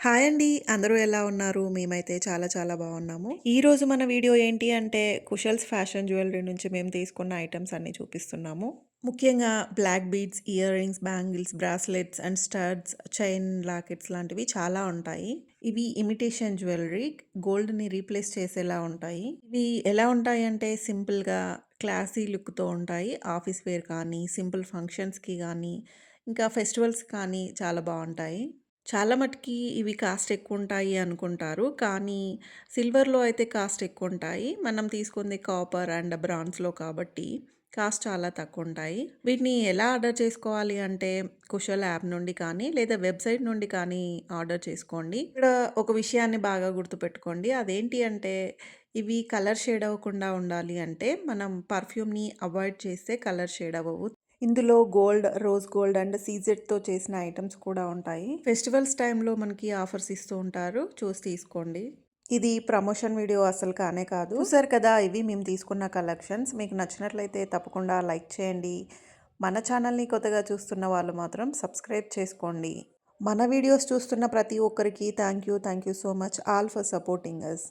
Hi అండి. అందరూ ఎలా ఉన్నారు? మేమైతే చాలా చాలా బాగున్నాము. ఈరోజు మన వీడియో ఏంటి అంటే కుశల్స్ ఫ్యాషన్ జ్యువెలరీ నుంచి మేము తీసుకున్న ఐటెమ్స్ అన్నీ చూపిస్తున్నాము. ముఖ్యంగా black beads, earrings, bangles, bracelets and studs, chain lockets లాంటివి చాలా ఉంటాయి. ఇవి ఇమిటేషన్ జ్యువెలరీ గోల్డ్‌ని రీప్లేస్ చేసేలా ఉంటాయి. ఇవి ఎలా ఉంటాయి అంటే సింపుల్‌గా క్లాసీ లుక్‌తో ఉంటాయి. ఆఫీస్ వేర్ కానీ, సింపుల్ ఫంక్షన్స్‌కి గానీ, ఇంకా ఫెస్టివల్స్ కానీ చాలా బావుంటాయి. చాలా మటికి ఇవి కాస్ట్ ఎక్కువుంటాయి అనుకుంటారు. కానీ సిల్వర్‌లో అయితే కాస్ట్ ఎక్కువుంటాయి. మనం తీసుకుంది కాపర్ అండ్ బ్రాంజ్‌లో కాబట్టి కాస్ట్ చాలా తక్కువుంటాయి. వీటిని ఎలా ఆర్డర్ చేసుకోవాలి అంటే కుషల్ యాప్ నుండి కానీ లేదా వెబ్‌సైట్ నుండి కానీ ఆర్డర్ చేసుకోండి. ఇక్కడ ఒక విషయాన్ని బాగా గుర్తుపెట్టుకోండి. అదేంటి అంటే ఇవి కలర్ షేడ్ అవ్వకుండా ఉండాలి అంటే మనం పర్ఫ్యూమ్‌ని అవాయిడ్ చేస్తే కలర్ షేడ్ అవ్వవు. ఇందులో గోల్డ్, రోజ్ గోల్డ్ అండ్ సీజెడ్‌తో చేసిన ఐటెమ్స్ కూడా ఉంటాయి. ఫెస్టివల్స్ టైంలో మనకి ఆఫర్స్ ఇస్తూ ఉంటారు. చూసి తీసుకోండి. ఇది ప్రమోషన్ వీడియో అసలు కానే కాదు. చూసారు కదా! ఇవి మేము తీసుకున్న కలెక్షన్స్. మీకు నచ్చినట్లయితే తప్పకుండా లైక్ చేయండి. మన ఛానల్‌ని కొత్తగా చూస్తున్న వాళ్ళు మాత్రం సబ్స్క్రైబ్ చేసుకోండి. మన వీడియోస్ చూస్తున్న ప్రతి ఒక్కరికి thank you so much all for supporting us.